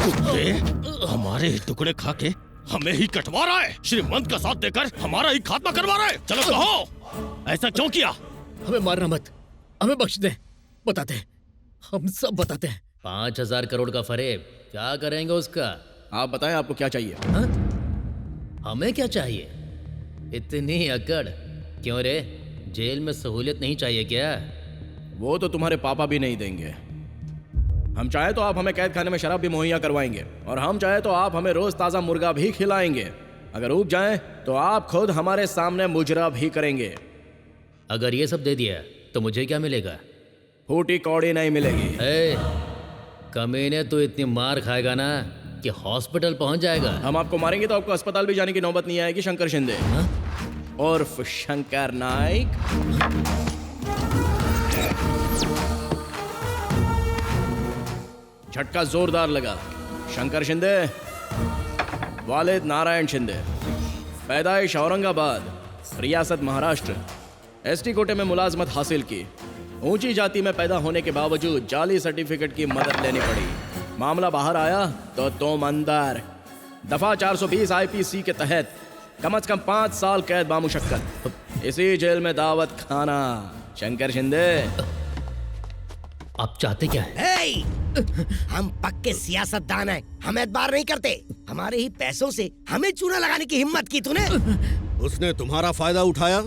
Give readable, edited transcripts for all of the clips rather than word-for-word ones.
कुत्ते, हमारे ही टुकड़े खा के हमें ही कटवा रहा है, श्रीमंत का साथ देकर हमारा ही खात्मा करवा रहा है। चलो कहो, ऐसा क्यों किया? हमें मारना मत, हमें बख्श दे, बताते हैं, हम सब बताते हैं। 5,000 करोड़ का फरेब, क्या करेंगे उसका? आप बताएं आपको क्या चाहिए? हाँ? हमें क्या चाहिए? इतनी अकड़ क्यों रे? जेल में सहूलियत नहीं चाहिए क्या? वो तो तुम्हारे पापा भी नहीं देंगे। हम चाहे तो आप हमें कैद खाने में शराब भी मुहैया करवाएंगे, और हम चाहे तो आप हमें रोज ताज़ा मुर्गा भी खिलाएंगे। अगर ऊब जाएं तो आप खुद हमारे सामने मुजरा भी करेंगे। अगर ये सब दे दिया तो मुझे क्या मिलेगा? फूटी कौड़ी नहीं मिलेगी। कमीने तो इतनी मार खाएगा ना कि हॉस्पिटल पहुंच जाएगा। हम आपको मारेंगे तो आपको अस्पताल भी जाने की नौबत नहीं आएगी। शंकर शिंदे उर्फ शंकर नाइक। झटका जोरदार लगा। शंकर शिंदे, वालिद नारायण शिंदे, पैदाइश औरंगाबाद, रियासत महाराष्ट्र, एसटी कोटे में मुलाजमत हासिल की। ऊंची जाति में पैदा होने के बावजूद जाली सर्टिफिकेट की मदद लेनी पड़ी। मामला बाहर आया तो तुम अंदर। दफा 420 आईपीसी के तहत कम से कम 5 साल कैद बामुशक्कत। इसी जेल में दावत खाना। शंकर शिंदे, आप चाहते क्या है? हम पक्के सियासतदान हैं, हम एतबार नहीं करते। हमारे ही पैसों से हमें चूना लगाने की हिम्मत की तूने। उसने तुम्हारा फायदा उठाया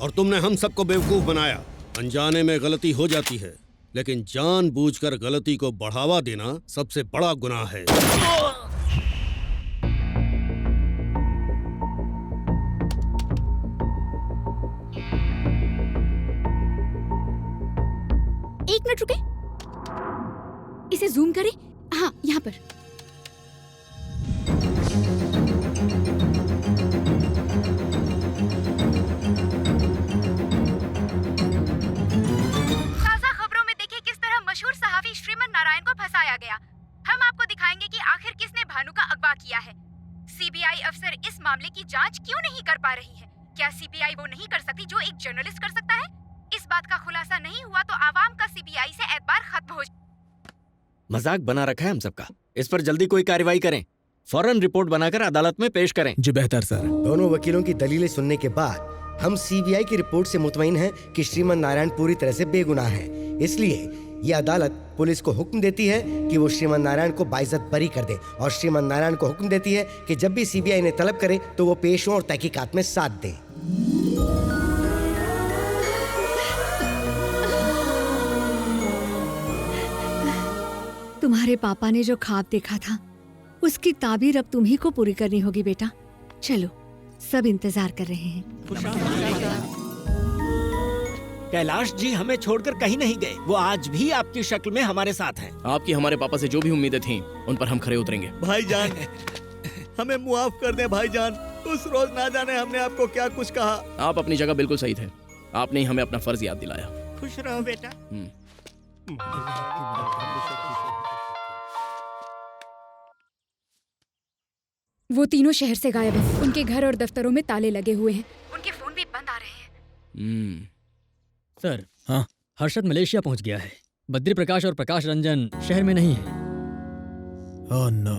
और तुमने हम सबको बेवकूफ बनाया। अनजाने में गलती हो जाती है, लेकिन जानबूझकर गलती को बढ़ावा देना सबसे बड़ा गुनाह है। एक मिनट रुके, इसे जूम करें। हाँ, यहाँ पर। ताजा खबरों में देखिए किस तरह मशहूर सहाफी श्रीमन नारायण को फंसाया गया। हम आपको दिखाएंगे कि आखिर किसने भानु का अगवा किया है। सीबीआई अफसर इस मामले की जांच क्यों नहीं कर पा रही है? क्या सीबीआई वो नहीं कर सकती जो एक जर्नलिस्ट कर सकता है? इस बात का खुलासा नहीं हुआ तो आवाम का सीबीआई से एतबार खत्म हो। मजाक बना रखा है हम सबका। इस पर जल्दी कोई कार्रवाई करें, फौरन रिपोर्ट बनाकर अदालत में पेश करें। जी बेहतर सर। दोनों वकीलों की दलीलें सुनने के बाद हम सीबीआई की रिपोर्ट से मुतमईन हैं कि श्रीमन नारायण पूरी तरह से बेगुनाह हैं। इसलिए ये अदालत पुलिस को हुक्म देती है कि वो श्रीमन नारायण को बाइज्जत बरी कर दे, और श्रीमन नारायण को हुक्म देती है कि जब भी सीबीआई ने तलब करे तो वो पेश हों और तहकीकात में साथ दें। तुम्हारे पापा ने जो ख्वाब देखा था उसकी ताबीर अब तुम्ही को पूरी करनी होगी बेटा। चलो, सब इंतजार कर रहे हैं। कैलाश जी हमें छोड़कर कहीं नहीं गए, वो आज भी आपकी शक्ल में हमारे साथ हैं। आपकी हमारे पापा से जो भी उम्मीदें थीं उन पर हम खरे उतरेंगे। भाईजान, हमें मुआफ कर दे भाईजान। उस रोज ना जाने हमने आपको क्या कुछ कहा। आप अपनी जगह बिल्कुल सही थे, आपने ही हमें अपना फर्ज याद दिलाया। खुश रहो बेटा। वो तीनों शहर से गायब हैं। उनके घर और दफ्तरों में ताले लगे हुए हैं। उनके फोन भी बंद आ रहे हैं। सर, हाँ, हर्षद मलेशिया पहुंच गया है। बद्री प्रकाश और प्रकाश रंजन शहर में नहीं है। ओह नो,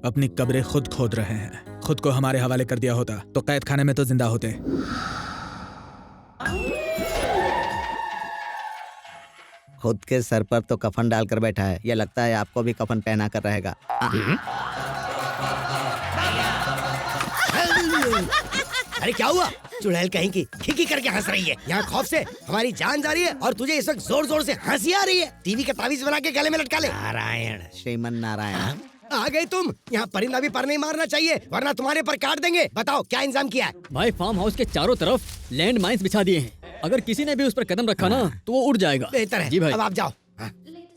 अपनी कब्रें खुद खोद रहे हैं। खुद को हमारे हवाले कर दिया होता तो कैद खाने में तो जिंदा होते। खुद के सर पर तो कफन डालकर बैठा है, यह लगता है आपको भी कफन पहना कर रहेगा। अरे क्या हुआ? चुड़ैल कहीं की खिकी करके हंस रही है। यहाँ खौफ से हमारी जान जा रही है और तुझे इस वक्त जोर जोर से हंसी आ रही है। टीवी का तावीज बना के गले में लटका ले। नारायण, श्रीमन नारायण। आ गई तुम। यहाँ परिंदा भी पर नहीं मारना चाहिए, वरना तुम्हारे पर काट देंगे। बताओ क्या इंतजाम किया है? भाई, फार्म हाउस के चारों तरफ लैंड माइंस बिछा दिए हैं। अगर किसी ने भी उस पर कदम रखा ना तो वो उड़ जाएगा। बेहतर है। जी भाई। अब आप जाओ।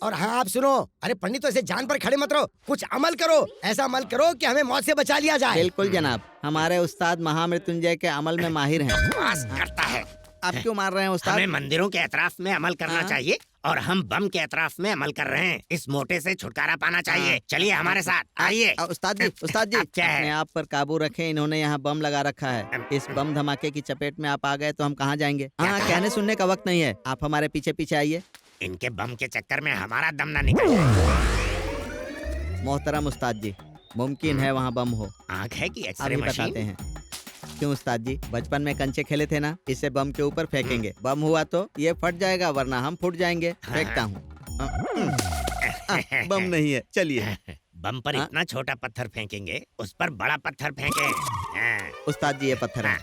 और हाँ, आप सुनो, अरे पंडित, तो ऐसे जान पर खड़े मत रहो, कुछ अमल करो। ऐसा अमल करो कि हमें मौत से बचा लिया जाए। बिल्कुल जनाब, हमारे उस्ताद महामृत्युंजय के अमल में माहिर हैं। करता है। आप क्यों मार रहे हैं उस्ताद? हमें मंदिरों के एतराफ में अमल करना चाहिए और हम बम के एतराफ में अमल कर रहे हैं। इस मोटे से छुटकारा पाना चाहिए। चलिए हमारे साथ, आइए। उस्ताद जी, अपने आप पर काबू रखें। इन्होंने यहाँ बम लगा रखा है। इस बम धमाके की चपेट में आप आ गए तो हम कहाँ जाएंगे? हाँ, कहने सुनने का वक्त नहीं है। आप हमारे पीछे पीछे आइए। इनके बम के चक्कर में हमारा दम ना निकल जाए। मोहतरम उस्ताद जी, मुमकिन है वहाँ बम हो। आँख है कि एक्सरे अभी मशीन? बताते हैं। क्यों उस्ताद जी, बचपन में कंचे खेले थे ना, इसे बम के ऊपर फेंकेंगे, बम हुआ तो ये फट जाएगा, वरना हम फूट जाएंगे। फेंकता हूँ। बम नहीं है, चलिए। बम पर इतना छोटा पत्थर फेंकेंगे, उस पर बड़ा पत्थर फेंके। उस्ताद जी, ये पत्थर है।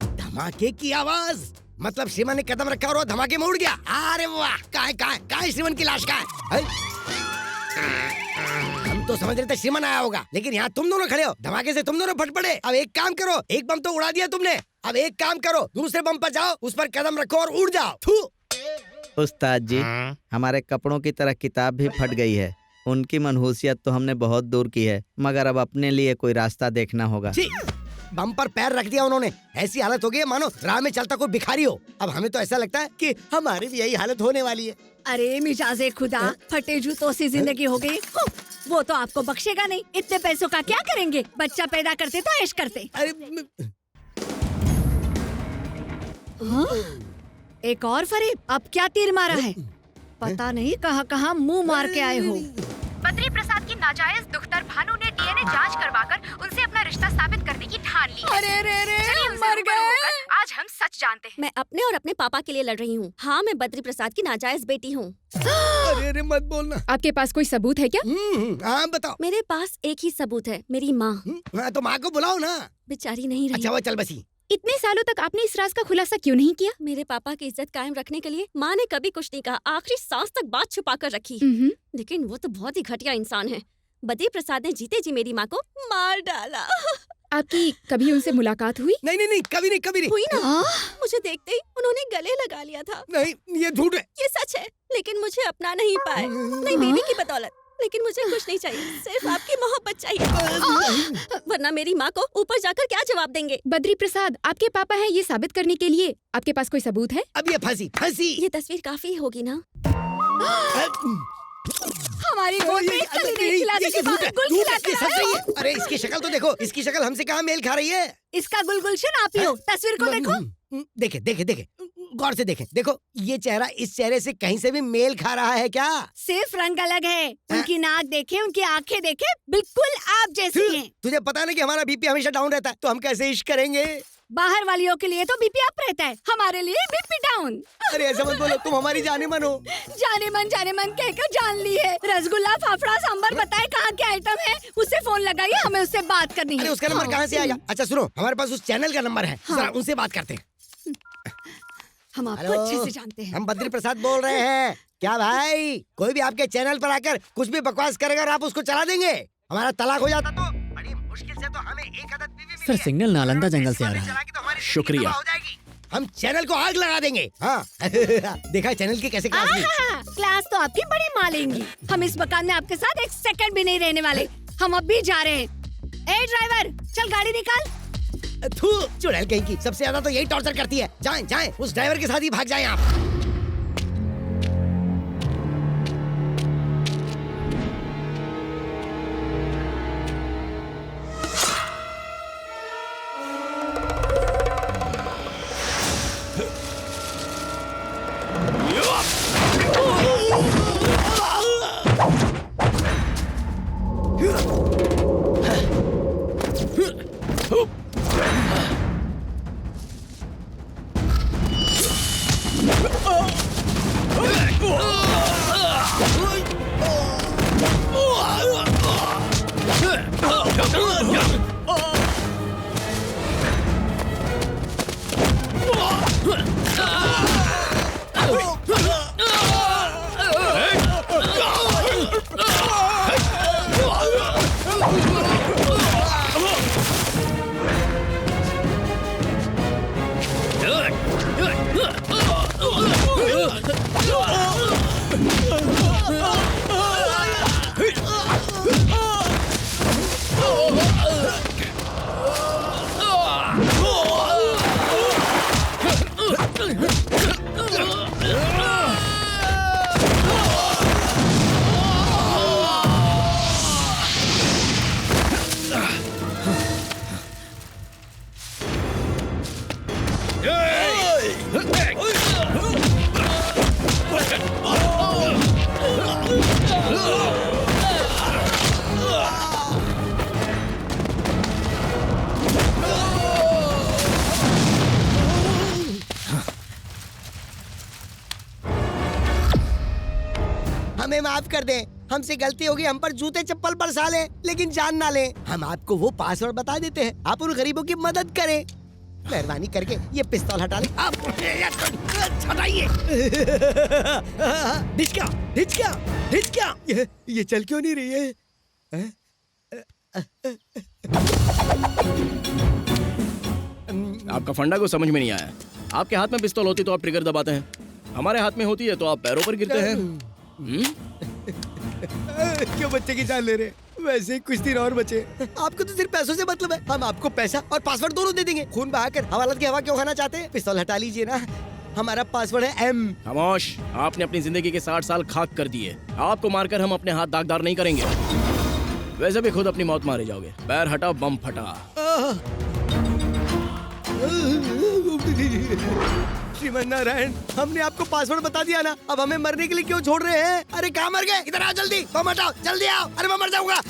धमाके की आवाज, मतलब श्रीमान ने कदम रखा और वो धमाके में उड़ गया। अरे वाह, कहाँ श्रीमान की लाश कहाँ है? हम तो समझ रहे थे श्रीमान आया होगा, लेकिन यहाँ तुम दोनों खड़े हो, धमाके से तुम दोनों फट पड़े। अब एक काम करो, एक बम तो उड़ा दिया तुमने, अब एक काम करो, दूसरे बम पर जाओ, उस पर कदम रखो और उड़ जाओ। थू। उस्ताद जी, हमारे कपड़ों की तरह किताब भी फट गई है। उनकी मनहूसियत तो हमने बहुत दूर की है, मगर अब अपने लिए कोई रास्ता देखना होगा। बम पर पैर रख दिया उन्होंने, ऐसी हालत हो गई है मानो राह में चलता कोई भिखारी हो। अब हमें तो ऐसा लगता है कि हमारी भी यही हालत होने वाली है। अरे मिजाजे खुदा, फटे जूतों से जिंदगी हो गई। वो तो आपको बख्शेगा नहीं। इतने पैसों का क्या करेंगे? बच्चा पैदा करते तो ऐश करते। हाँ? एक और फरेब, अब क्या तीर मारा है? पता नहीं कहाँ मुंह मार के आए हो। बद्री प्रसाद की नाजायज दुख्तर भानु ने डीएनए जांच करवाकर उनसे अपना रिश्ता साबित करने की ठान ली है। अरे रे, चलिए उनसे मर रूबरू गए। होकर आज हम सच जानते हैं। मैं अपने और अपने पापा के लिए लड़ रही हूँ। हाँ, मैं बद्री प्रसाद की नाजायज बेटी हूँ। अरे मत बोलना। आपके पास कोई सबूत है क्या? हाँ बताओ। मेरे पास एक ही सबूत है, मेरी माँ। तो माँ को बुलाओ ना। बेचारी नहीं रही। अच्छा वो चल बसी। इतने सालों तक आपने इस राज का खुलासा क्यों नहीं किया? मेरे पापा की इज्जत कायम रखने के लिए माँ ने कभी कुछ नहीं कहा, आखिरी सांस तक बात छुपा कर रखी। लेकिन वो तो बहुत ही घटिया इंसान है। बद्री प्रसाद ने जीते जी मेरी माँ को मार डाला। आपकी कभी उनसे मुलाकात हुई? नहीं, कभी नहीं। हुई ना? मुझे देखते ही उन्होंने गले लगा लिया था। नहीं, ये झूठ है। ये सच है, लेकिन मुझे अपना नहीं पाए। नहीं बेबी की बदौलत, लेकिन मुझे कुछ नहीं चाहिए, सिर्फ आपकी मोहब्बत चाहिए। वरना मेरी माँ को ऊपर जाकर क्या जवाब देंगे? बद्री प्रसाद आपके पापा हैं, ये साबित करने के लिए आपके पास कोई सबूत है? अब ये फंसी। ये तस्वीर काफी होगी ना? हमारी गोद में कली नहीं खिलाते के बाद गुल खिलाते आए हो। अरे इसकी शक्ल तो देखो, इसकी शक्ल हमसे कहाँ मेल खा रही है? इसका गुलगुलशन आप ही हो। तस्वीर को देखो। देखे गौर से देखें। देखो ये चेहरा इस चेहरे से कहीं से भी मेल खा रहा है क्या? सिर्फ रंग अलग है। उनकी नाक देखे, उनकी आंखें देखे, बिल्कुल आप जैसी हैं। तुझे पता नहीं कि हमारा बीपी हमेशा डाउन रहता है, तो हम कैसे इश्क करेंगे? बाहर वालियों के लिए तो बीपी अप रहता है, हमारे लिए बीपी डाउन। अरे ऐसा मत बोलो, तुम हमारी जाने मन हो। जाने मन कहकर जान ली है। रसगुल्ला, फाफड़ा, सांबर बताए कहाँ के आइटम है? उससे फोन लगाइए, हमें उससे बात करनी है। अरे उसका नंबर कहाँ से आएगा? अच्छा सुनो, हमारे पास उस चैनल का नंबर है, जरा उनसे बात करते हैं। हम आपको अच्छे से जानते हैं। हम बद्री प्रसाद बोल रहे हैं। क्या भाई, कोई भी आपके चैनल पर आकर कुछ भी बकवास करेगा और आप उसको चला देंगे? हमारा तलाक हो जाता तो बड़ी मुश्किल से तो हमें एक आदत बीवी सर, सिग्नल नालंदा जंगल से आ रहा है। शुक्रिया। हम चैनल को आग लगा देंगे। हाँ देखा चैनल की कैसे क्लास ली? क्लास तो आपकी बड़ी मालेंगी। हम इस मकान में आपके साथ एक सेकंड भी नहीं रहने वाले। हम अब भी जा रहे हैं। ए ड्राइवर, चल गाड़ी निकाल। थू, चुड़ैल कहीं की, सबसे ज्यादा तो यही टॉर्चर करती है। जाएं, उस ड्राइवर के साथ ही भाग जाएं आप। हमें माफ कर दें, हमसे गलती होगी, हम पर जूते चप्पल बरसा लें, लेकिन जान ना लें। हम आपको वो पासवर्ड बता देते हैं, आप उन गरीबों की मदद करें। मेहरबानी करके ये पिस्तौल हटा लें। आप हटाइए। हिचक्या। ये चल क्यों नहीं रही है? आपका फंडा को समझ में नहीं आया। आपके हाथ में पिस्तौल होती तो आप ट्रिगर दबाते हैं, हमारे हाथ में होती है तो आप पैरों पर गिरते हैं। क्यों बच्चे की जान ले रहे? वैसे ही कुछ दिन और बचे। आपको तो सिर्फ पैसों से मतलब है। हम आपको पैसा और पासवर्ड दोनों दे देंगे। खून बहाकर हवालात की हवा क्यों खाना चाहते हैं? पिस्तौल हटा लीजिए ना। हमारा पासवर्ड है M। खामोश, आपने अपनी जिंदगी के 60 साल खाक कर दिए। आपको मारकर हम अपने हाथ दागदार नहीं करेंगे। वैसे भी खुद अपनी मौत मारे जाओगे। पैर हटा, बम फटा। श्रीमन नारायण, हमने आपको पासवर्ड बता दिया ना, अब हमें मरने के लिए क्यों छोड़ रहे हैं? अरे कहाँ मर गए? इधर आओ जल्दी, बम हटाओ, जल्दी आओ। अरे मैं मर जाऊंगा।